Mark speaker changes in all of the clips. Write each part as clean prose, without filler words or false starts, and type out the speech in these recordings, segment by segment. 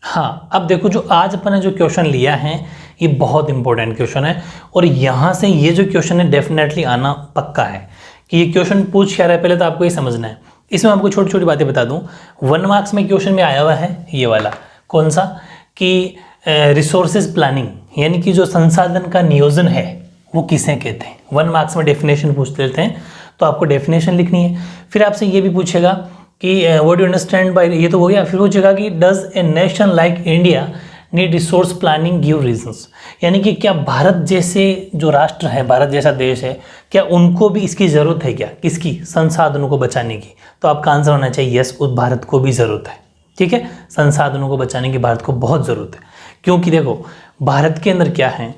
Speaker 1: हाँ, अब देखो जो आज अपन ने जो क्वेश्चन लिया है ये बहुत इंपॉर्टेंट क्वेश्चन है और यहाँ से ये जो क्वेश्चन है डेफिनेटली आना पक्का है कि ये क्वेश्चन पूछ क्या रहा है, पहले तो आपको ये समझना है। इसमें आपको छोटी छोटी बातें बता दूं। 1 मार्क्स में क्वेश्चन में आया हुआ है ये वाला, कौन सा, कि रिसोर्सेज प्लानिंग यानी कि जो संसाधन का नियोजन है वो किसे कहते हैं। 1 मार्क्स में डेफिनेशन पूछ लेते हैं, तो आपको डेफिनेशन लिखनी है। फिर आपसे ये भी पूछेगा कि व्हाट डू अंडरस्टैंड बाय, ये तो हो गया। फिर पूछेगा कि does a nation like India need resource planning, give reasons, यानी कि क्या भारत जैसे जो राष्ट्र है, भारत जैसा देश है, क्या उनको भी इसकी ज़रूरत है क्या, किसकी, संसाधनों को बचाने की। तो आपका आंसर होना चाहिए यस, उस भारत को भी ज़रूरत है। ठीक है, संसाधनों को बचाने की भारत को बहुत ज़रूरत है। क्योंकि देखो भारत के अंदर क्या है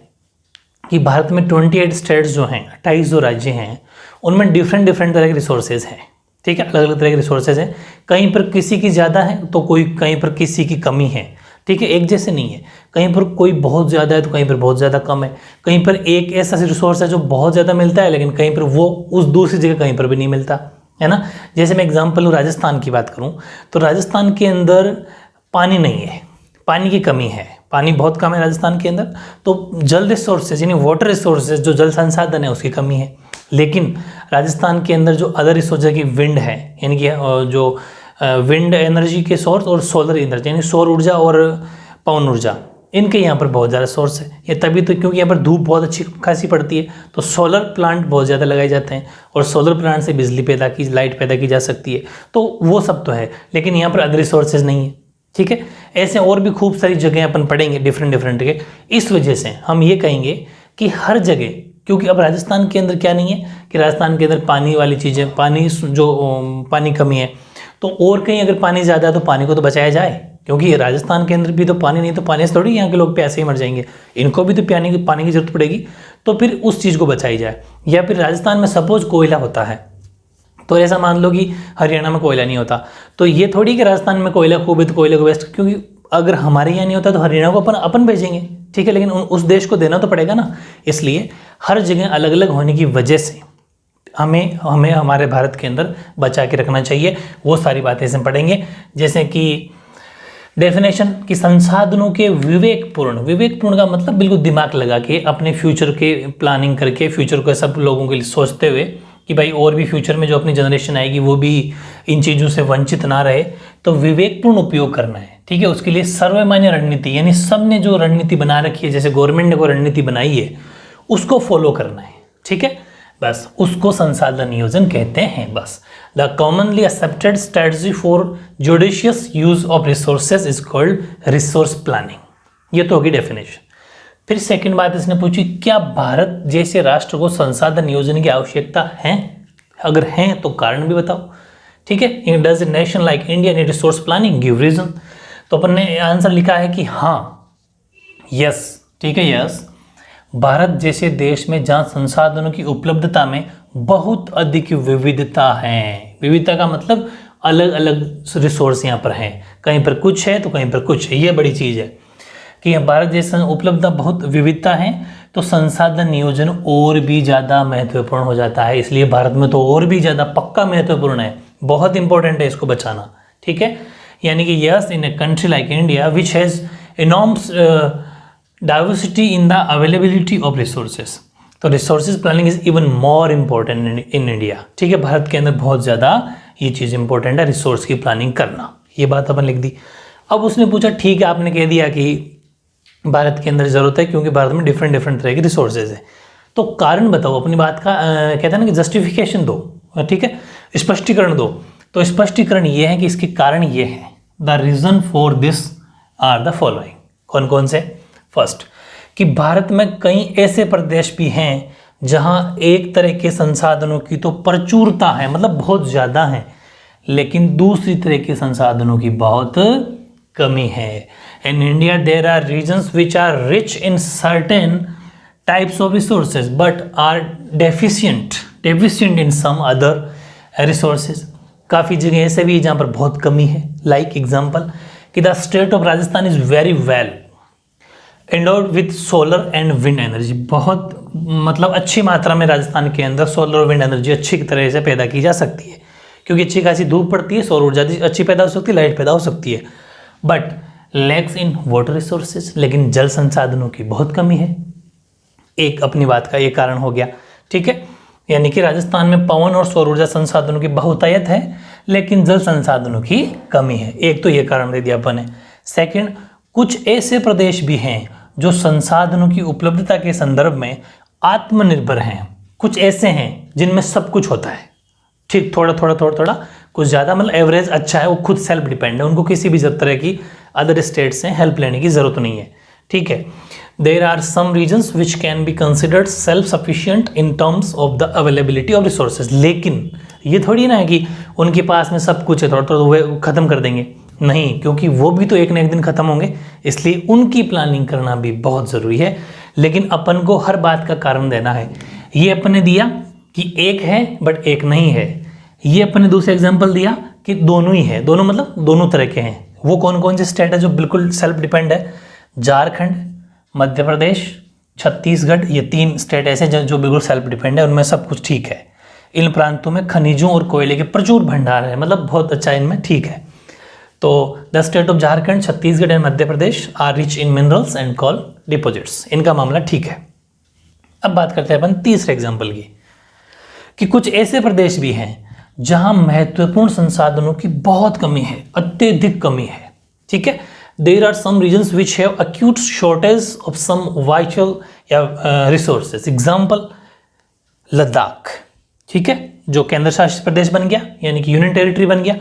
Speaker 1: कि भारत में 28 स्टेट्स जो हैं, 28 जो राज्य हैं, उनमें डिफरेंट तरह के रिसोर्सेज हैं। ठीक है, अलग अलग तरह के रिसोर्सेज हैं। कहीं पर किसी की ज़्यादा है तो कहीं पर किसी की कमी है। ठीक है, एक जैसे नहीं है, कहीं पर कोई बहुत ज़्यादा है तो कहीं पर बहुत ज़्यादा कम है। कहीं पर एक ऐसा रिसोर्स है जो बहुत ज़्यादा मिलता है लेकिन कहीं पर वो उस दूसरी जगह कहीं पर भी नहीं मिलता है ना। जैसे मैं एग्जांपल लूँ, राजस्थान की बात करूँ तो राजस्थान के अंदर पानी नहीं है, पानी की कमी है, पानी बहुत कम है राजस्थान के अंदर। तो जल रिसोर्सेज यानी वाटर रिसोर्सेज, जो जल संसाधन है उसकी कमी है। लेकिन राजस्थान के अंदर जो अदर रिसोर्स है कि विंड है, यानी कि जो विंड एनर्जी के सोर्स और सोलर एनर्जी यानी सौर ऊर्जा और पवन ऊर्जा, इनके यहाँ पर बहुत ज़्यादा सोर्स है। ये तभी तो क्योंकि यहाँ पर धूप बहुत अच्छी खासी पड़ती है, तो सोलर प्लांट बहुत ज़्यादा लगाए जाते हैं और सोलर प्लांट से बिजली लाइट पैदा की जा सकती है। तो वो सब तो है, लेकिन यहाँ पर अदर रिसोर्सेज नहीं है। ठीक है, ऐसे और भी खूब सारी जगह अपन पढ़ेंगे डिफरेंट के। इस वजह से हम ये कहेंगे कि हर जगह, क्योंकि अब राजस्थान के अंदर क्या नहीं है कि राजस्थान के अंदर पानी वाली चीज़ें, पानी कमी है, तो और कहीं अगर पानी ज़्यादा है तो पानी को तो बचाया जाए, क्योंकि राजस्थान के अंदर भी तो पानी नहीं, तो पानी से थोड़ी यहाँ के लोग प्यासे ही मर जाएंगे, इनको भी तो पानी की जरूरत पड़ेगी। तो फिर उस चीज़ को बचाई जाए। या फिर राजस्थान में सपोज कोयला होता है, तो ऐसा मान लो कि हरियाणा में कोयला नहीं होता, तो ये थोड़ी कि राजस्थान में कोयला खूब है तो कोयले को वेस्ट, क्योंकि अगर हमारे यहाँ नहीं होता तो हरियाणा को अपन भेजेंगे। ठीक है, लेकिन उस देश को देना तो पड़ेगा ना। इसलिए हर जगह अलग अलग होने की वजह से हमें हमारे भारत के अंदर बचा के रखना चाहिए। वो सारी बातें इसमें पढ़ेंगे, जैसे कि डेफिनेशन कि संसाधनों के विवेकपूर्ण का मतलब बिल्कुल दिमाग लगा के, अपने फ्यूचर के प्लानिंग करके, फ्यूचर को सब लोगों के लिए सोचते हुए कि भाई और भी फ्यूचर में जो अपनी जनरेशन आएगी वो भी इन चीज़ों से वंचित ना रहे, तो विवेकपूर्ण उपयोग करना है। ठीक है, उसके लिए सर्वमान्य रणनीति यानी सब ने जो रणनीति बना रखी है, जैसे गवर्नमेंट ने कोई रणनीति बनाई है उसको फॉलो करना है। ठीक है, बस उसको संसाधन नियोजन कहते हैं। बस the commonly accepted strategy for judicious use of resources is called resource planning. ये तो होगी डेफिनेशन। फिर सेकंड बात इसने पूछी, क्या भारत जैसे राष्ट्र को संसाधन नियोजन की आवश्यकता है, अगर है तो कारण भी बताओ। ठीक है, does a nation like India need resource planning, give reason. तो अपन ने आंसर लिखा है कि हाँ, यस। ठीक है, यस, भारत जैसे देश में जहाँ संसाधनों की उपलब्धता में बहुत अधिक विविधता है। विविधता का मतलब अलग अलग रिसोर्स यहाँ पर हैं, कहीं पर कुछ है तो कहीं पर कुछ है। ये बड़ी चीज़ है कि भारत जैसे उपलब्धता बहुत विविधता है, तो संसाधन नियोजन और भी ज़्यादा महत्वपूर्ण हो जाता है। इसलिए भारत में तो और भी ज़्यादा पक्का महत्वपूर्ण है, बहुत इंपॉर्टेंट है इसको बचाना। ठीक है, यानी कि yes, in a country like India which has enormous diversity in the availability of resources, तो resources planning is even more important in India. ठीक है, भारत के अंदर बहुत ज़्यादा ये चीज़ इंपॉर्टेंट है, रिसोर्स की प्लानिंग करना। ये बात अपन लिख दी। अब उसने पूछा, ठीक है, आपने कह दिया कि भारत के अंदर ज़रूरत है क्योंकि भारत में डिफरेंट तरह के रिसोर्सेज है, तो कारण बताओ अपनी बात का। कहते हैं ना कि जस्टिफिकेशन दो, ठीक है, स्पष्टीकरण दो। तो स्पष्टीकरण ये है कि इसके कारण ये है, the reason for this are the following. कौन कौन से? फर्स्ट, कि भारत में कई ऐसे प्रदेश भी हैं जहां एक तरह के संसाधनों की तो प्रचुरता है, मतलब बहुत ज़्यादा है, लेकिन दूसरी तरह के संसाधनों की बहुत कमी है। In India there are regions which are rich in certain types of resources but are deficient in some other resources. काफ़ी जगह ऐसे भी जहाँ पर बहुत कमी है। लाइक एग्जाम्पल कि the state of Rajasthan is very well endowed with solar and wind energy. बहुत मतलब अच्छी मात्रा में राजस्थान के अंदर सोलर और विंड एनर्जी अच्छी तरह से पैदा की जा सकती है, क्योंकि अच्छी खासी धूप पड़ती है, सौर ऊर्जा अच्छी पैदा हो सकती है, लाइट पैदा हो सकती है। But lakhs in water resources, लेकिन जल संसाधनों की बहुत कमी है। एक अपनी बात का ये कारण हो गया, ठीक है। यानी कि राजस्थान में पवन और सौर ऊर्जा संसाधनों की बहुतायत है, लेकिन जल संसाधनों की कमी है। एक तो ये कारण दे दिया अपन ने। सेकंड, कुछ ऐसे प्रदेश भी हैं जो संसाधनों की उपलब्धता के संदर्भ में आत्मनिर्भर हैं। कुछ ऐसे हैं जिनमें सब कुछ होता है, ठीक, थोड़ा थोड़ा थोड़ा थोड़ा, कुछ ज़्यादा, मतलब एवरेज अच्छा है, वो खुद सेल्फ डिपेंड है, उनको किसी भी तरह की अदर स्टेट से हेल्प लेने की ज़रूरत नहीं है, ठीक है। There are some regions which can be considered self sufficient in terms of the availability of resources. लेकिन ये थोड़ी ना है कि उनके पास में सब कुछ है, थोड़ा थोड़ा वो खत्म कर देंगे, नहीं, क्योंकि वो भी तो एक ना एक दिन खत्म होंगे, इसलिए उनकी प्लानिंग करना भी बहुत ज़रूरी है। लेकिन अपन को हर बात का कारण देना है। ये अपन ने दिया कि एक है बट एक नहीं है, ये अपन ने दूसरा एग्जाम्पल दिया कि दोनों ही है, दोनों मतलब दोनों तरह के हैं। वो कौन कौन से स्टेट है जो बिल्कुल सेल्फ डिपेंड है? झारखंड, मध्य प्रदेश, छत्तीसगढ़, ये 3 स्टेट ऐसे जो बिल्कुल सेल्फ डिपेंड है, उनमें सब कुछ ठीक है। इन प्रांतों में खनिजों और कोयले के प्रचुर भंडार है, मतलब बहुत अच्छा इनमें, ठीक है। तो the state of Jharkhand, Chhattisgarh and Madhya Pradesh are rich in minerals and coal deposits, इनका मामला ठीक है। अब बात करते हैं अपन तीसरे एग्जाम्पल की, कि कुछ ऐसे प्रदेश भी हैं जहां महत्वपूर्ण संसाधनों की बहुत कमी है, अत्यधिक कमी है, ठीक है। There are some regions which have acute shortage of some vital या रिसोर्सेज। एग्जाम्पल लद्दाख, ठीक है, जो केंद्र शासित प्रदेश बन गया, यानी कि यूनियन टेरिटरी बन गया।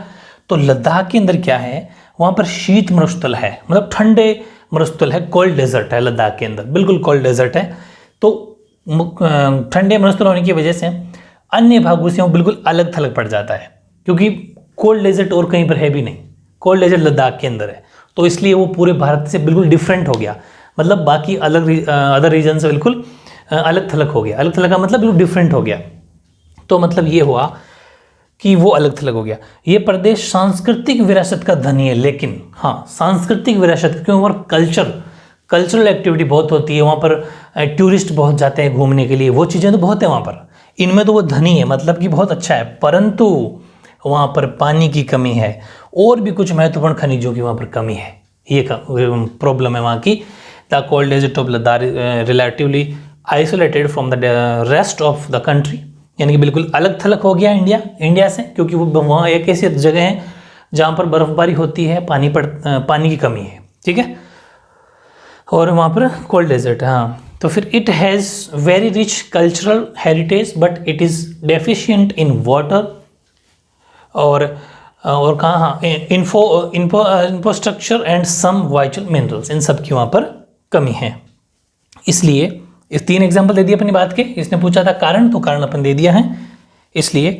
Speaker 1: तो लद्दाख के अंदर क्या है, वहां पर शीत मरुस्थल है, मतलब ठंडे मरुस्थल है, कोल्ड डेजर्ट है लद्दाख के अंदर, बिल्कुल कोल्ड डेजर्ट है। तो ठंडे मरुस्थल होने की वजह से अन्य भागों से वो बिल्कुल अलग थलग पड़ जाता है, क्योंकि कोल्ड डेजर्ट और कहीं पर है भी नहीं, कोल्ड डेजर्ट लद्दाख के अंदर है, तो इसलिए वो पूरे भारत से बिल्कुल डिफरेंट हो गया, मतलब बाकी अलग अदर रीजन से बिल्कुल अलग थलग हो गया। अलग थलग का मतलब बिल्कुल डिफरेंट हो गया, तो मतलब ये हुआ कि वो अलग थलग हो गया। ये प्रदेश सांस्कृतिक विरासत का धनी है, लेकिन हाँ, सांस्कृतिक विरासत, क्यों, और कल्चरल एक्टिविटी बहुत होती है वहाँ पर, टूरिस्ट बहुत जाते हैं घूमने के लिए, वो चीज़ें तो बहुत है वहाँ पर, इनमें तो वो धनी है, मतलब कि बहुत अच्छा है, परंतु वहाँ पर पानी की कमी है और भी कुछ महत्वपूर्ण खनिजों की वहाँ पर कमी है, ये प्रॉब्लम है वहाँ की। The cold desert of Ladakh relatively isolated from the rest of the country, यानी कि बिल्कुल अलग थलग हो गया इंडिया से, क्योंकि वो वहाँ एक ऐसी जगह है जहाँ पर बर्फबारी होती है, पानी की कमी है, ठीक है, और वहाँ पर कोल्ड डेजर्ट है। हाँ, तो फिर it has very rich cultural heritage but it is deficient in water और कहाँ, हाँ, infrastructure and some vital minerals, इन सब की वहाँ पर कमी है। इसलिए इस 3 एग्जाम्पल दे दिए अपनी बात के। इसने पूछा था कारण, तो कारण अपन दे दिया है। इसलिए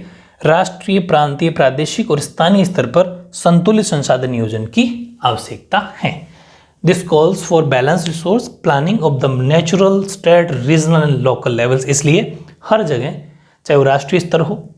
Speaker 1: राष्ट्रीय, प्रांतीय, प्रादेशिक और स्थानीय स्तर पर संतुलित संसाधन नियोजन की आवश्यकता है। This calls for balance resource planning of the natural, state, regional and local levels. इसलिए हर जगह, चाहे वो राष्ट्रीय स्तर हो,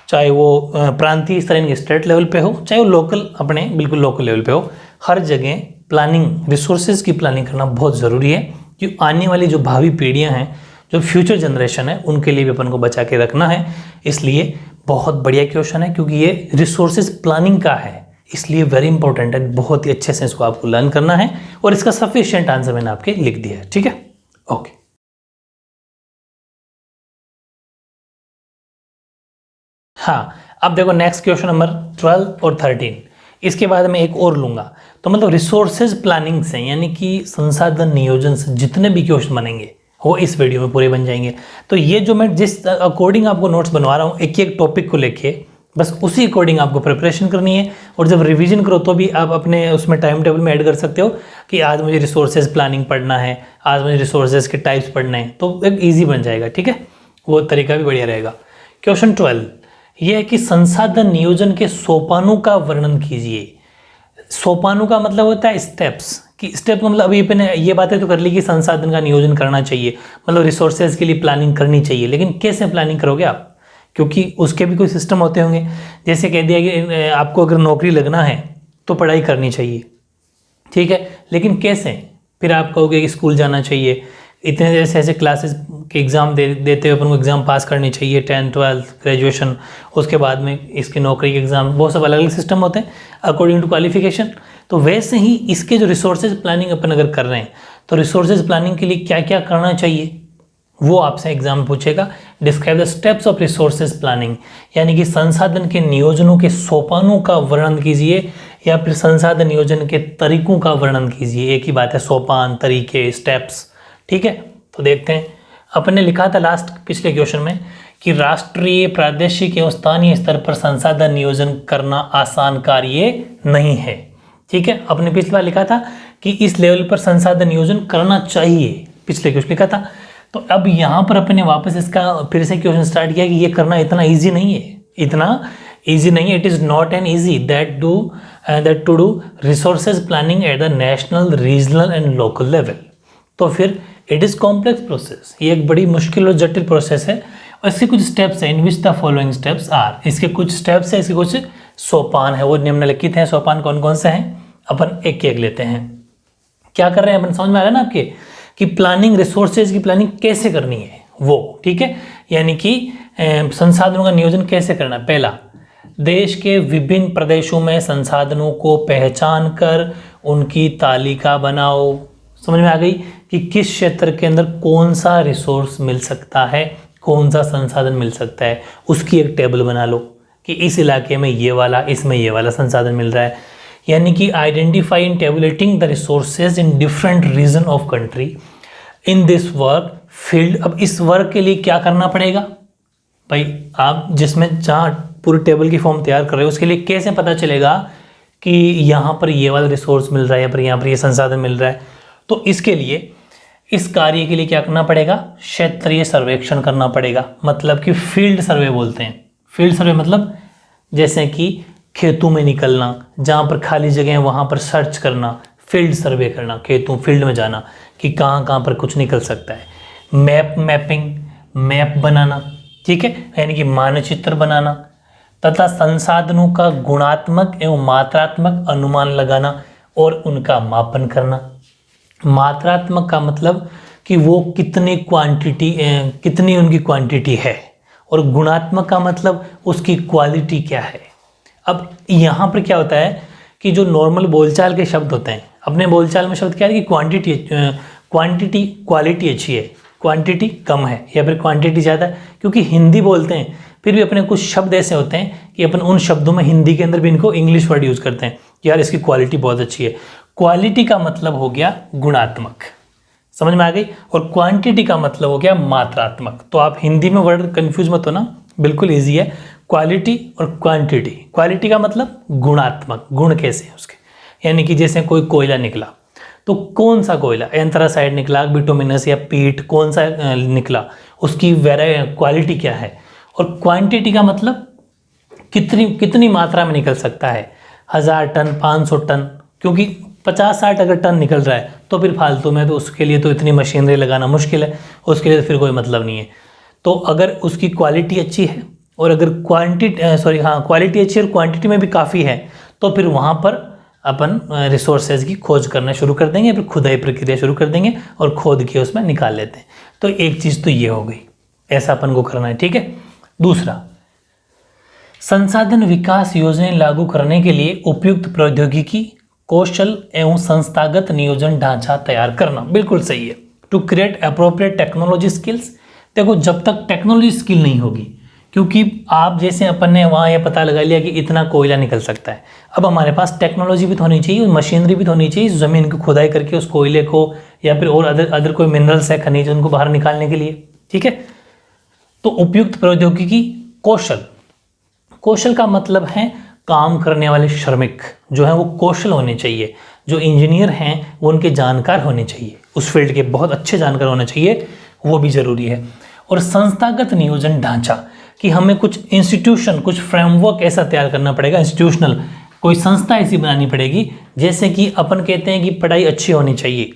Speaker 1: चाहे वो प्रांतीय स्तर यानी स्टेट लेवल पे हो, चाहे वो लोकल, अपने बिल्कुल लोकल लेवल पे हो, हर जगह प्लानिंग, रिसोर्सेज की प्लानिंग करना बहुत ज़रूरी है, कि आने वाली जो भावी पीढ़ियां हैं, जो फ्यूचर जनरेशन है, उनके लिए भी अपन को बचा के रखना है। इसलिए बहुत बढ़िया क्वेश्चन है, क्योंकि ये रिसोर्सेज प्लानिंग का है, इसलिए वेरी इंपॉर्टेंट है, बहुत ही अच्छे से इसको आपको लर्न करना है, और इसका सफिशिएंट आंसर मैंने आपके लिख दिया है, ठीक है, ओके। हाँ, अब देखो नेक्स्ट क्वेश्चन नंबर 12 और 13, इसके बाद मैं एक और लूंगा। तो मतलब रिसोर्सेज प्लानिंग से, यानी कि संसाधन नियोजन से जितने भी क्वेश्चन बनेंगे वो इस वीडियो में पूरे बन जाएंगे। तो ये जो मैं जिस अकॉर्डिंग आपको नोट्स बनवा रहा हूँ, एक एक टॉपिक को लेके, बस उसी अकॉर्डिंग आपको प्रिपरेशन करनी है, और जब रिवीजन करो तो भी आप अपने उसमें टाइम टेबल में ऐड कर सकते हो कि आज मुझे रिसोर्सेज प्लानिंग पढ़ना है, आज मुझे रिसोर्सेज के टाइप्स पढ़ने हैं, तो एक ईजी बन जाएगा, ठीक है, वो तरीका भी बढ़िया रहेगा। क्वेश्चन 12 यह है कि संसाधन नियोजन के सोपानों का वर्णन कीजिए। सोपानों का मतलब होता है स्टेप्स, कि स्टेप मतलब अभी मैंने ये बातें तो कर ली कि संसाधन का नियोजन करना चाहिए, मतलब रिसोर्सेज के लिए प्लानिंग करनी चाहिए, लेकिन कैसे प्लानिंग करोगे आप, क्योंकि उसके भी कोई सिस्टम होते होंगे। जैसे कह दिया कि आपको अगर नौकरी लगना है तो पढ़ाई करनी चाहिए, ठीक है, लेकिन कैसे, फिर आप कहोगे कि स्कूल जाना चाहिए, इतने ऐसे क्लासेस के एग्ज़ाम देते हुए अपन को एग्ज़ाम पास करनी चाहिए, 10th 12th ग्रेजुएशन, उसके बाद में इसकी नौकरी के एग्ज़ाम, बहुत सब अलग अलग सिस्टम होते हैं अकॉर्डिंग टू क्वालिफिकेशन। तो वैसे ही इसके जो रिसोर्सेज प्लानिंग अपन अगर कर रहे हैं तो रिसोर्सेज प्लानिंग के लिए क्या क्या करना चाहिए वो आपसे एग्जाम में पूछेगा। Describe the steps of resources planning, यानी कि संसाधन के नियोजनों के सोपानों का वर्णन कीजिए या फिर संसाधन नियोजन के तरीकों का वर्णन कीजिए। एक ही बात है, सोपान, तरीके, स्टेप्स। ठीक है, तो देखते हैं। अपन ने लिखा था लास्ट पिछले क्वेश्चन में कि राष्ट्रीय, प्रादेशिक एवं स्थानीय स्तर पर संसाधन नियोजन करना आसान कार्य नहीं है। ठीक है, अपने पिछली बार लिखा था कि इस लेवल पर संसाधन नियोजन करना चाहिए, पिछले क्वेश्चन लिखा था। तो अब यहाँ पर अपने वापस इसका फिर से क्वेश्चन स्टार्ट किया कि ये करना इतना ईजी नहीं है, इतना ईजी नहीं है। It is not an easy that to do resources planning at the national, regional and local level. तो फिर इट इज़ कॉम्प्लेक्स प्रोसेस, ये एक बड़ी मुश्किल और जटिल प्रोसेस है। और इसके कुछ स्टेप्स हैं, in which the following steps are, इसके कुछ स्टेप्स हैं, इसके कुछ सोपान है, वो निम्नलिखित हैं। सोपान कौन कौन से हैं अपन एक एक लेते हैं। क्या कर रहे हैं अपन, समझ में आ गया ना आपके कि प्लानिंग, रिसोर्सेज की प्लानिंग कैसे करनी है वो। ठीक है, यानी कि संसाधनों का नियोजन कैसे करना। पहला, देश के विभिन्न प्रदेशों में संसाधनों को पहचान कर उनकी तालिका बनाओ। समझ में आ गई कि किस क्षेत्र के अंदर कौन सा रिसोर्स मिल सकता है, कौन सा संसाधन मिल सकता है, उसकी एक टेबल बना लो कि इस इलाके में ये वाला, इसमें ये वाला संसाधन मिल रहा है। यानी कि identify in tabulating the resources in different region of country in this work field. अब इस वर्क के लिए क्या करना पड़ेगा भाई, आप जिसमें जहाँ पूरी टेबल की फॉर्म तैयार कर रहे हो उसके लिए कैसे पता चलेगा कि यहाँ पर ये वाला रिसोर्स मिल रहा है या फिर यहाँ पर ये संसाधन मिल रहा है। तो इसके लिए, इस कार्य के लिए क्या करना पड़ेगा, क्षेत्रीय सर्वेक्षण करना पड़ेगा। मतलब कि फील्ड सर्वे बोलते हैं। फील्ड सर्वे मतलब जैसे कि खेतों में निकलना, जहाँ पर खाली जगह है वहाँ पर सर्च करना, फील्ड सर्वे करना, खेतों फील्ड में जाना कि कहाँ कहाँ पर कुछ निकल सकता है। मैपिंग, मैप बनाना, ठीक है, यानी कि मानचित्र बनाना, तथा संसाधनों का गुणात्मक एवं मात्रात्मक अनुमान लगाना और उनका मापन करना। मात्रात्मक का मतलब कि वो कितनी क्वांटिटी, कितनी उनकी क्वांटिटी है, और गुणात्मक का मतलब उसकी क्वालिटी क्या है। अब यहाँ पर क्या होता है कि जो नॉर्मल बोलचाल के शब्द होते हैं, अपने बोलचाल में शब्द क्या है कि क्वांटिटी, क्वालिटी अच्छी है, क्वांटिटी कम है, या फिर क्वांटिटी ज़्यादा है। क्योंकि हिंदी बोलते हैं फिर भी अपने कुछ शब्द ऐसे होते हैं कि अपन उन शब्दों में हिंदी के अंदर भी इनको इंग्लिश वर्ड यूज़ करते हैं कि यार इसकी क्वालिटी बहुत अच्छी है। क्वालिटी का मतलब हो गया गुणात्मक, समझ में आ गई, और क्वांटिटी का मतलब हो गया मात्रात्मक। तो आप हिंदी में वर्ड कंफ्यूज मत हो ना, बिल्कुल ईजी है। क्वालिटी और क्वांटिटी, क्वालिटी का मतलब गुणात्मक, गुण कैसे है उसके, यानी कि जैसे कोई कोयला निकला तो कौन सा कोयला, एंथ्रासाइड निकला, बिटुमिनस या पीट, कौन सा निकला, उसकी क्वालिटी क्या है। और क्वांटिटी का मतलब कितनी मात्रा में निकल सकता है, 1000 टन, 500 टन, क्योंकि 50-60 अगर टन निकल रहा है तो फिर फालतू में, तो उसके लिए तो इतनी मशीनरी लगाना मुश्किल है, उसके लिए तो फिर कोई मतलब नहीं है। तो अगर उसकी क्वालिटी अच्छी है और अगर क्वालिटी अच्छी है और क्वांटिटी में भी काफ़ी है, तो फिर वहाँ पर अपन रिसोर्सेज की खोज करना शुरू कर देंगे, फिर खुदाई प्रक्रिया शुरू कर देंगे और खोद के उसमें निकाल लेते हैं। तो एक चीज़ तो ये हो गई, ऐसा अपन को करना है। ठीक है, दूसरा, संसाधन विकास योजनाएं लागू करने के लिए उपयुक्त प्रौद्योगिकी, कौशल एवं संस्थागत नियोजन ढांचा तैयार करना। बिल्कुल सही है। To create appropriate technology skills. देखो, जब तक टेक्नोलॉजी स्किल नहीं होगी, क्योंकि आप जैसे अपन ने वहाँ यह पता लगा लिया कि इतना कोयला निकल सकता है, अब हमारे पास टेक्नोलॉजी भी तो होनी चाहिए, मशीनरी भी तो होनी चाहिए ज़मीन की खुदाई करके उस कोयले को या फिर और अदर कोई मिनरल्स है, खनिज, उनको बाहर निकालने के लिए। ठीक है, तो उपयुक्त प्रौद्योगिकी, कौशल। कौशल का मतलब है काम करने वाले श्रमिक जो हैं वो कौशल होने चाहिए, जो इंजीनियर हैं वो उनके जानकार होने चाहिए, उस फील्ड के बहुत अच्छे जानकार होने चाहिए, वो भी ज़रूरी है। और संस्थागत नियोजन ढांचा, कि हमें कुछ इंस्टीट्यूशन, कुछ फ्रेमवर्क ऐसा तैयार करना पड़ेगा, इंस्टीट्यूशनल कोई संस्था ऐसी बनानी पड़ेगी। जैसे कि अपन कहते हैं कि पढ़ाई अच्छी होनी चाहिए,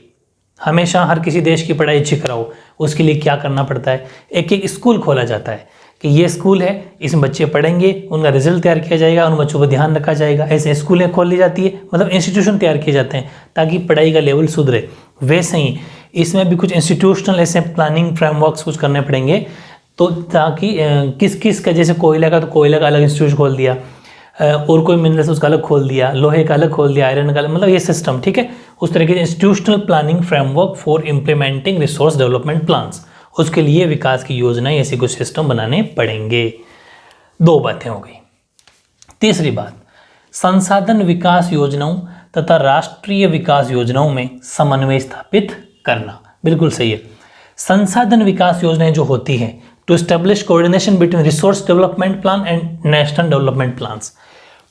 Speaker 1: हमेशा हर किसी देश की पढ़ाई अच्छी कराओ, उसके लिए क्या करना पड़ता है, एक एक स्कूल खोला जाता है कि ये स्कूल है, इसमें बच्चे पढ़ेंगे, उनका रिजल्ट तैयार किया जाएगा, उन बच्चों पर ध्यान रखा जाएगा। ऐसे स्कूलें खोल ली जाती है, मतलब इंस्टीट्यूशन तैयार किए जाते हैं ताकि पढ़ाई का लेवल सुधरे। वैसे ही इसमें भी कुछ इंस्टीट्यूशनल ऐसे प्लानिंग फ्रेमवर्क्स कुछ करने पड़ेंगे, तो ताकि किस किस का, जैसे कोयला का, तो कोयला का अलग इंस्टीट्यूट खोल दिया, और कोई मिनरल्स उसका अलग खोल दिया, लोहे का अलग खोल दिया, आयरन का अलग, मतलब ये सिस्टम, ठीक है। उस तरीके से institutional planning framework for implementing resource development plans, उसके लिए विकास की योजनाएं, ऐसे कुछ सिस्टम बनाने पड़ेंगे। 2 बातें हो गई। तीसरी बात, संसाधन विकास योजनाओं तथा राष्ट्रीय विकास योजनाओं में समन्वय स्थापित करना। बिल्कुल सही है। संसाधन विकास योजनाएं जो होती हैं, to establish coordination between resource development plan and national development plans.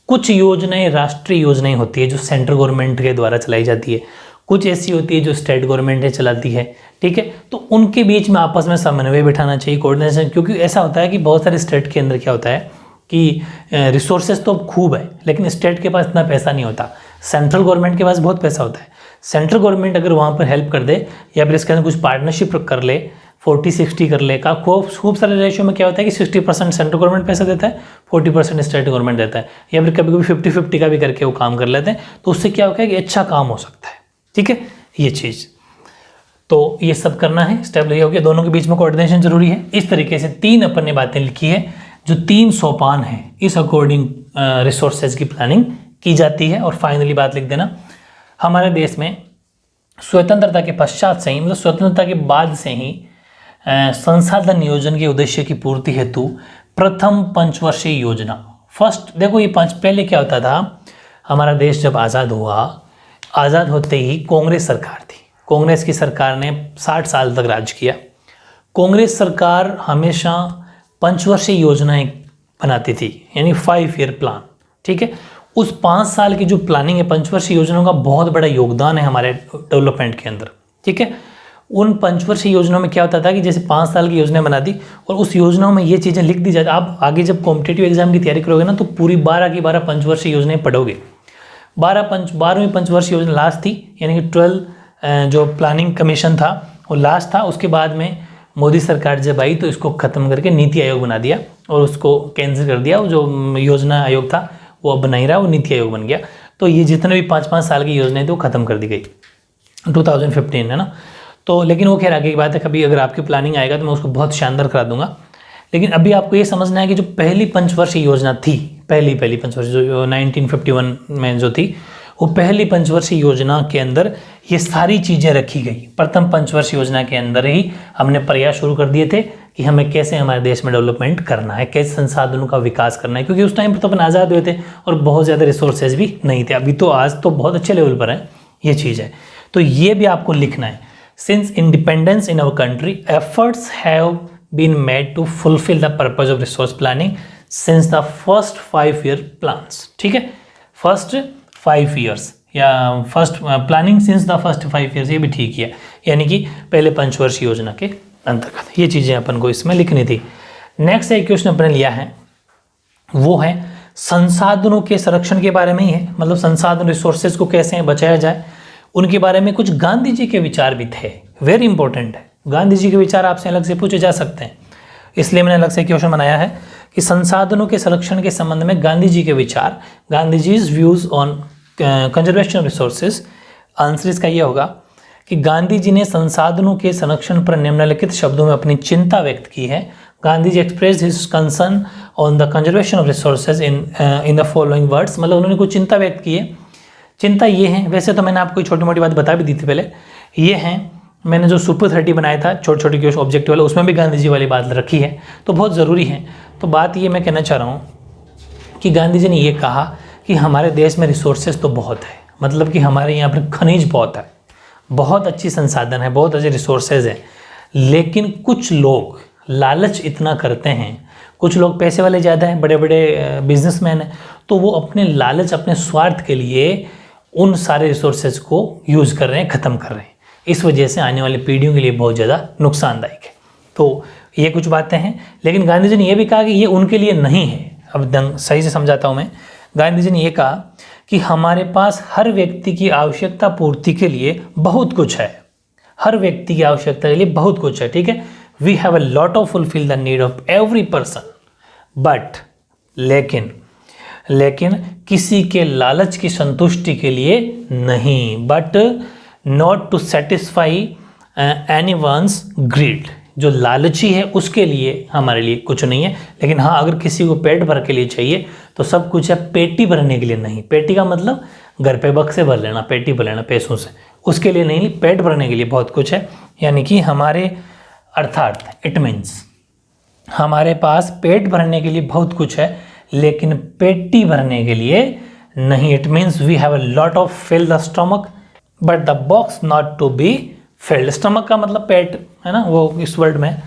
Speaker 1: कुछ योजनाएं राष्ट्रीय योजनाएं होती है जो सेंट्रल गवर्नमेंट के द्वारा चलाई जाती है, कुछ ऐसी होती है जो स्टेट गवर्नमेंट चलाती है, ठीक है। तो उनके बीच में आपस में समन्वय बिठाना चाहिए, कोऑर्डिनेशन, क्योंकि ऐसा होता है कि बहुत सारे स्टेट के अंदर क्या होता है कि रिसोर्सेज तो खूब है लेकिन स्टेट के पास इतना पैसा नहीं होता, सेंट्रल गवर्नमेंट के पास बहुत पैसा होता है। सेंट्रल गवर्नमेंट अगर वहाँ पर हेल्प कर दे या फिर इसके अंदर कुछ पार्टनरशिप कर ले, 40-60 कर ले, का खूब सारे रेशियो में क्या होता है कि 60% सेंट्रल गवर्नमेंट पैसा देता है, 40% स्टेट गवर्नमेंट देता है, या फिर कभी कभी 50-50 का भी करके वो काम कर लेते हैं। तो उससे क्या होता है कि अच्छा काम हो सकता है, ठीक है, ये चीज़। तो ये सब करना है, स्टेप ये हो गया। दोनों के बीच में कोऑर्डिनेशन जरूरी है। इस तरीके से 3 अपन ने बातें लिखी है, जो 3 सोपान है, इस अकॉर्डिंग रिसोर्सेज की प्लानिंग की जाती है। और फाइनली बात लिख देना, हमारे देश में स्वतंत्रता के पश्चात से ही, मतलब स्वतंत्रता के बाद से ही संसाधन नियोजन के उद्देश्य की पूर्ति हेतु प्रथम पंचवर्षीय योजना, फर्स्ट, देखो ये पहले क्या होता था, हमारा देश जब आज़ाद हुआ, आज़ाद होते ही कांग्रेस सरकार थी, कांग्रेस की सरकार ने 60 साल तक राज किया। कांग्रेस सरकार हमेशा पंचवर्षीय योजनाएं बनाती थी, यानी 5 ईयर प्लान, ठीक है। उस 5 साल की जो प्लानिंग है, पंचवर्षीय योजनाओं का बहुत बड़ा योगदान है हमारे डेवलपमेंट के अंदर, ठीक है। उन पंचवर्षीय योजनाओं में क्या होता था कि जैसे 5 साल की योजना बना दी और उस योजनाओं में ये चीज़ें लिख दी जाती। आप आगे जब कॉम्पिटेटिव एग्जाम की तैयारी करोगे ना, तो पूरी 12 की 12 पंचवर्षीय योजनाएं पढ़ोगे। 12वीं पंचवर्षीय योजना लास्ट थी, यानी कि 12 जो प्लानिंग कमीशन था वो लास्ट था। उसके बाद में मोदी सरकार जब आई तो इसको ख़त्म करके नीति आयोग बना दिया और उसको कैंसिल कर दिया। जो योजना आयोग था वो अब नहीं रहा, वो नीति आयोग बन गया। तो ये जितने भी 5-5 साल की योजनाएं थी वो ख़त्म कर दी गई 2015, है ना। तो लेकिन वो खैर आगे की बात है, कभी अगर आपकी प्लानिंग आएगा तो मैं उसको बहुत शानदार करा दूंगा। लेकिन अभी आपको ये समझना है कि जो पहली पंचवर्षीय योजना थी, पहली पंचवर्षीय जो 1951 में जो थी, वो पहली पंचवर्षीय योजना के अंदर ये सारी चीज़ें रखी गई। प्रथम पंचवर्षीय योजना के अंदर ही हमने प्रयास शुरू कर दिए थे कि हमें कैसे हमारे देश में डेवलपमेंट करना है, कैसे संसाधनों का विकास करना है, क्योंकि उस टाइम पर तो अपन आज़ाद हुए थे और बहुत ज़्यादा रिसोर्सेज भी नहीं थे। अभी तो आज तो बहुत अच्छे लेवल पर है, ये चीज़ है। तो ये भी आपको लिखना है, since independence in our country efforts have been made to fulfil the purpose of resource planning since the first 5 year plans, ठीक है, फर्स्ट 5 ईयर्स या first planning since the first 5 years, ये भी ठीक है, यानी कि पहले पंचवर्षीय योजना के अंतर्गत ये चीज़ें अपन को इसमें लिखनी थी। नेक्स्ट एक क्वेश्चन अपने लिया है, वो है संसाधनों के संरक्षण के बारे में ही है, मतलब संसाधन रिसोर्सेज को कैसे बचाया जाए, उनके बारे में कुछ गांधी जी के विचार भी थे। वेरी इंपॉर्टेंट है, गांधी जी के विचार आपसे अलग से पूछे जा सकते हैं, इसलिए मैंने अलग से क्वेश्चन बनाया है कि संसाधनों के संरक्षण के संबंध में गांधी जी के विचार, Gandhi ji's views on conservation of resources. Answer इसका ये होगा कि गांधी जी ने संसाधनों के संरक्षण पर निम्नलिखित शब्दों में अपनी चिंता व्यक्त की है। Gandhi ji express his concern on the conservation of resources in the following words, मतलब उन्होंने कुछ चिंता व्यक्त की है। चिंता ये है, वैसे तो मैंने आपको छोटी मोटी बात बता भी दी थी पहले, ये हैं, मैंने जो सुपर 30 बनाया था छोटे छोटे क्वेश्चन ऑब्जेक्टिव वाला, उसमें भी गांधी जी वाली बात रखी है, तो बहुत ज़रूरी है। तो बात ये मैं कहना चाह रहा हूँ कि गांधी जी ने ये कहा कि हमारे देश में रिसोर्सेज तो बहुत है, मतलब कि हमारे यहाँ पर खनिज बहुत है, बहुत अच्छी संसाधन है, बहुत अच्छे रिसोर्सेज हैं, लेकिन कुछ लोग लालच इतना करते हैं, कुछ लोग पैसे वाले ज़्यादा हैं, बड़े बड़े बिजनेसमैन हैं, तो वो अपने लालच, अपने स्वार्थ के लिए उन सारे रिसोर्सेज को यूज़ कर रहे हैं, ख़त्म कर रहे हैं। इस वजह से आने वाली पीढ़ियों के लिए बहुत ज़्यादा नुकसानदायक है। तो ये कुछ बातें हैं, लेकिन गांधी जी ने यह भी कहा कि ये उनके लिए नहीं है। अब सही से समझाता हूँ मैं, गांधी जी ने यह कहा कि हमारे पास हर व्यक्ति की आवश्यकता पूर्ति के लिए बहुत कुछ है, हर व्यक्ति की आवश्यकता के लिए बहुत कुछ है, ठीक है। We have a lot of fulfil the need of every person, but लेकिन किसी के लालच की संतुष्टि के लिए नहीं, but not to satisfy anyone's greed, जो लालची है उसके लिए हमारे लिए कुछ नहीं है। लेकिन हाँ, अगर किसी को पेट भर के लिए चाहिए तो सब कुछ है, पेटी भरने के लिए नहीं। पेटी का मतलब घर पे बक्से भर लेना, पेटी भर लेना पैसों से, उसके लिए नहीं, पेट भरने के लिए बहुत कुछ है। यानी कि हमारे अर्थात इट मीन्स हमारे पास पेट भरने के लिए बहुत कुछ है लेकिन पेटी भरने के लिए नहीं। It means we have a lot of fill the stomach but the box not to be filled. Stomach का मतलब पेट है ना, वो इस वर्ड में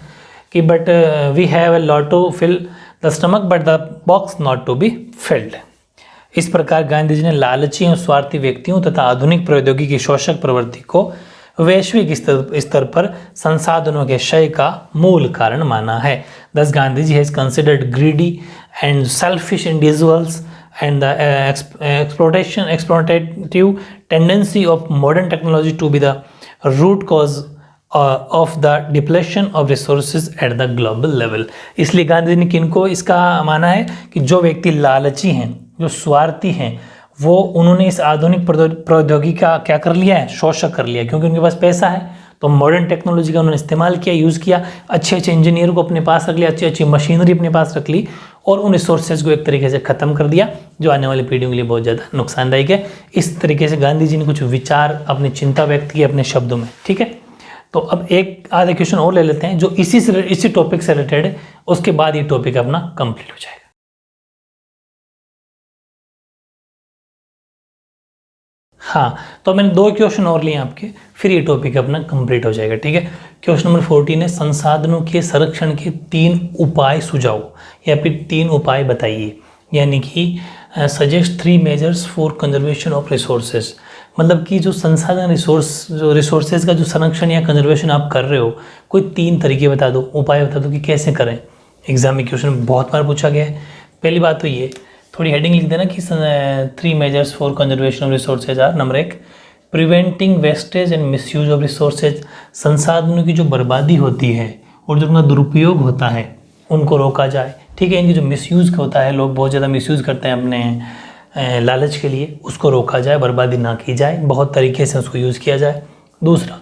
Speaker 1: कि but we have a lot to fill the stomach but the box not to be filled. इस प्रकार गांधी जी ने लालची और स्वार्थी व्यक्तियों तथा आधुनिक प्रौद्योगिकी की शोषक प्रवृत्ति को वैश्विक स्तर पर संसाधनों के क्षय का मूल कारण माना है। Thus Gandhi ji has considered greedy and selfish individuals and the exploitative tendency of modern technology to be the root cause of the depletion of resources at the global level। इसलिए गांधी जी ने किनको इसका माना है कि जो व्यक्ति लालची हैं, जो स्वार्थी हैं, वो उन्होंने इस आधुनिक प्रौद्योगिकी का क्या कर लिया है, शोषक कर लिया। क्योंकि उनके पास पैसा है तो मॉडर्न टेक्नोलॉजी का उन्होंने इस्तेमाल किया, यूज़ किया, अच्छे अच्छे इंजीनियर को अपने पास रख लिया, अच्छी अच्छी मशीनरी अपने पास रख ली और उन रिसोर्सेज को एक तरीके से ख़त्म कर दिया जो आने वाली पीढ़ियों के लिए बहुत ज़्यादा नुकसानदायक है। इस तरीके से गांधी जी ने कुछ विचार, अपनी चिंता व्यक्त की अपने शब्दों में। ठीक है, तो अब एक आधा क्वेश्चन और ले लेते हैं जो इसी टॉपिक से रिलेटेड है, उसके बाद ये टॉपिक अपना कंप्लीट हो जाएगा। हाँ, तो मैंने 2 क्वेश्चन और लिए आपके, फिर ये टॉपिक अपना कंप्लीट हो जाएगा। ठीक है, क्वेश्चन नंबर 14 है संसाधनों के संरक्षण के 3 उपाय सुझाओ या फिर 3 उपाय बताइए। यानी कि suggest 3 measures for conservation of resources. मतलब कि जो संसाधन रिसोर्सेज का जो संरक्षण या कंजर्वेशन आप कर रहे हो, कोई 3 तरीके बता दो, उपाय बता दो कि कैसे करें। एग्जाम में क्वेश्चन बहुत बार पूछा गया है। पहली बात तो ये, थोड़ी हेडिंग लिख देना कि 3 measures for conservation of resources are. Number 1, preventing wastage and misuse of resources. संसाधनों की जो बर्बादी होती है और जो उनका दुरुपयोग होता है उनको रोका जाए। ठीक है, इनकी जो मिसयूज़ होता है, लोग बहुत ज़्यादा मिसयूज़ करते हैं अपने लालच के लिए, उसको रोका जाए, बर्बादी ना की जाए, बहुत तरीके से उसको यूज़ किया जाए। दूसरा,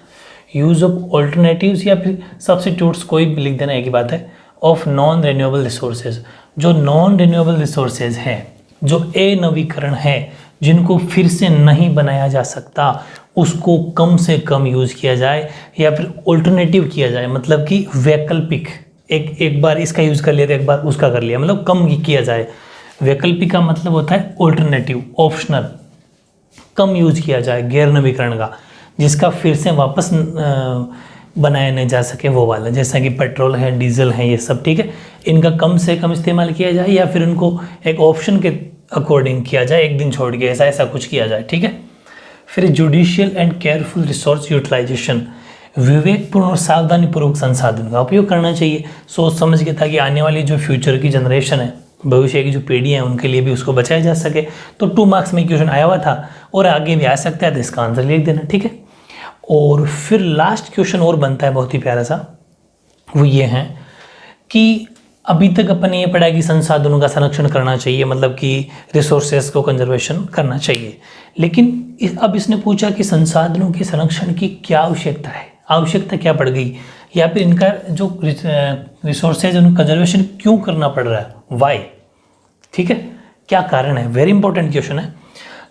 Speaker 1: यूज़ ऑफ ऑल्टरनेटिव्स या फिर सब्सिट्यूट्स, कोई भी लिख देना, एक ही बात है, ऑफ नॉन रिन्यूएबल रिसोर्सेज। जो नॉन रिन्यूएबल रिसोर्सेज हैं, जो अनवीकरण है, जिनको फिर से नहीं बनाया जा सकता, उसको कम से कम यूज़ किया जाए या फिर ऑल्टरनेटिव किया जाए। मतलब कि वैकल्पिक, एक बार इसका यूज़ कर लिया तो एक बार उसका कर लिया, मतलब कम किया जाए। वैकल्पिक का मतलब होता है ऑल्टरनेटिव, ऑप्शनल, कम यूज़ किया जाए गैर नवीकरण का, जिसका फिर से वापस बनाया नहीं जा सके वो वाला, जैसा कि पेट्रोल है, डीजल है, ये सब। ठीक है, इनका कम से कम इस्तेमाल किया जाए या फिर उनको एक ऑप्शन के अकॉर्डिंग किया जाए, एक दिन छोड़ के ऐसा कुछ किया जाए। ठीक है, फिर judicial and careful resource utilisation. विवेकपूर्ण और सावधानीपूर्वक संसाधन का उपयोग करना चाहिए, सोच समझ के, ताकि आने वाली जो फ्यूचर की जनरेशन है, भविष्य की जो पीढ़ी है, उनके लिए भी उसको बचाया जा सके। तो 2 मार्क्स में क्वेश्चन आया हुआ था और आगे भी आ सकता है, तो इसका आंसर लिख देना। ठीक है, और फिर लास्ट क्वेश्चन और बनता है बहुत ही प्यारा सा, वो ये है कि अभी तक अपन ने ये पढ़ा कि संसाधनों का संरक्षण करना चाहिए, मतलब कि रिसोर्सेज को कंजर्वेशन करना चाहिए। लेकिन अब इसने पूछा कि संसाधनों के संरक्षण की क्या आवश्यकता है, आवश्यकता क्या पड़ गई, या फिर इनका जो रिसोर्सेज उनका कंजर्वेशन क्यों करना पड़ रहा है, वाई। ठीक है, क्या कारण है, वेरी इंपॉर्टेंट क्वेश्चन है।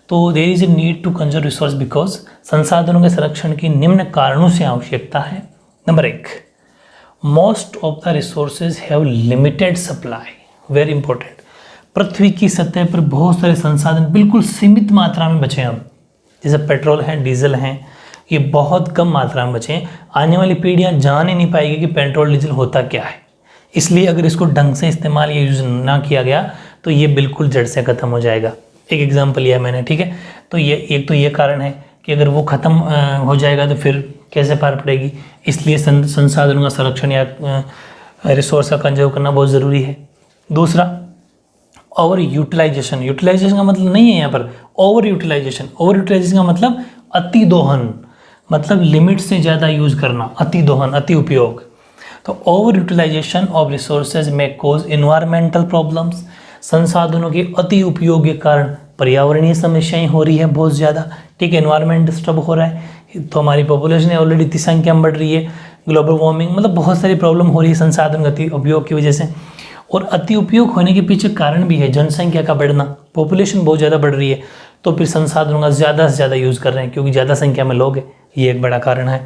Speaker 1: तो there is a need to conserve resource because, संसाधनों के संरक्षण की निम्न कारणों से आवश्यकता है। Number 1, most of the resources have limited supply, very important. पृथ्वी की सतह पर बहुत सारे संसाधन बिल्कुल सीमित मात्रा में बचे हैं अब, जैसे पेट्रोल है, डीजल हैं, ये बहुत कम मात्रा में बचे हैं। आने वाली पीढ़ियाँ जान ही नहीं पाएगी कि पेट्रोल डीजल होता क्या है। इसलिए अगर इसको ढंग से इस्तेमाल या यूज़ ना किया गया तो ये बिल्कुल जड़ से ख़त्म हो जाएगा। एक एग्जाम्पल लिया मैंने। ठीक है, तो ये एक तो ये कारण है कि अगर वो ख़त्म हो जाएगा तो फिर कैसे पार पड़ेगी। इसलिए संसाधनों का संरक्षण या रिसोर्स का कंजर्व करना बहुत ज़रूरी है। दूसरा, ओवर यूटिलाइजेशन। यूटिलाइजेशन का मतलब नहीं है यहाँ पर ओवर यूटिलाइजेशन। ओवर यूटिलाइजेशन का मतलब अति दोहन, मतलब लिमिट से ज़्यादा यूज़ करना, अति दोहन, अति उपयोग। तो ओवर यूटिलाइजेशन ऑफ रिसोर्सेज में कोज इन्वायरमेंटल प्रॉब्लम्स। संसाधनों के अति उपयोग के कारण पर्यावरणीय समस्याएं हो रही है बहुत ज़्यादा। ठीक है, एनवायरनमेंट डिस्टर्ब हो रहा है, तो हमारी पॉपुलेशन है ऑलरेडी, इतनी संख्या में बढ़ रही है, ग्लोबल वार्मिंग, मतलब बहुत सारी प्रॉब्लम हो रही है संसाधन का अति उपयोग की वजह से। और अति उपयोग होने के पीछे कारण भी है जनसंख्या का बढ़ना, पॉपुलेशन बहुत ज़्यादा बढ़ रही है, तो फिर संसाधनों का ज़्यादा से ज़्यादा यूज़ कर रहे हैं क्योंकि ज़्यादा संख्या में लोग हैं, ये एक बड़ा कारण है।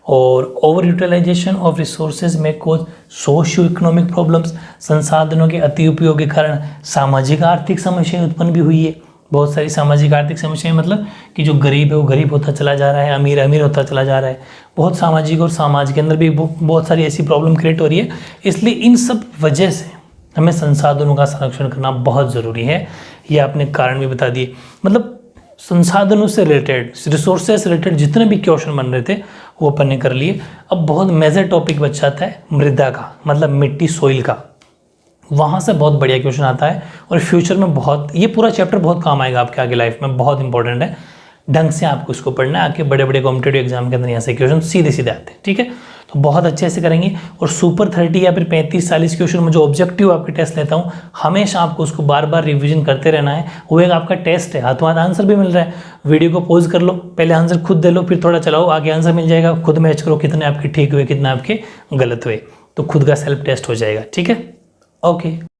Speaker 1: और ओवर यूटिलाइजेशन ऑफ रिसोर्सेज में कोज सोशियो इकोनॉमिक प्रॉब्लम्स, संसाधनों के अति उपयोग के कारण सामाजिक आर्थिक समस्याएं उत्पन्न भी हुई है। बहुत सारी सामाजिक आर्थिक समस्याएं, मतलब कि जो गरीब है वो गरीब होता चला जा रहा है, अमीर अमीर होता चला जा रहा है। बहुत सामाजिक और समाज के अंदर भी बहुत सारी ऐसी प्रॉब्लम क्रिएट हो रही है। इसलिए इन सब वजह से हमें संसाधनों का संरक्षण करना बहुत ज़रूरी है। ये आपने कारण भी बता दिए। मतलब संसाधनों से रिलेटेड, रिसोर्सेज रिलेटेड जितने भी क्वेश्चन बन रहे थे वो अपन ने कर लिए। अब बहुत मेजर टॉपिक बच जाता है मृदा का, मतलब मिट्टी, सोइल का। वहाँ से बहुत बढ़िया क्वेश्चन आता है और फ्यूचर में बहुत, ये पूरा चैप्टर बहुत काम आएगा आपके आगे लाइफ में, बहुत इंपॉर्टेंट है। ढंग से आपको इसको पढ़ना है, आके बड़े बड़े कॉम्पिटेटिव एग्जाम के अंदर यहाँ से क्वेश्चन सीधे सीधे आते हैं, ठीक है। तो बहुत अच्छे से करेंगे। और सुपर 30 या फिर 35-40 क्वेश्चन में जो ऑब्जेक्टिव आपके टेस्ट लेता हूँ, हमेशा आपको उसको बार बार रिविजन करते रहना है। वो एक आपका टेस्ट है, हाथों हाथ आंसर भी मिल रहा है। वीडियो को पॉज कर लो, पहले आंसर खुद दे लो, फिर थोड़ा चलाओ, आगे आंसर मिल जाएगा। खुद मैच करो कितने आपके ठीक हुए, कितने आपके गलत हुए, तो खुद का सेल्फ टेस्ट हो जाएगा, ठीक है। ओके।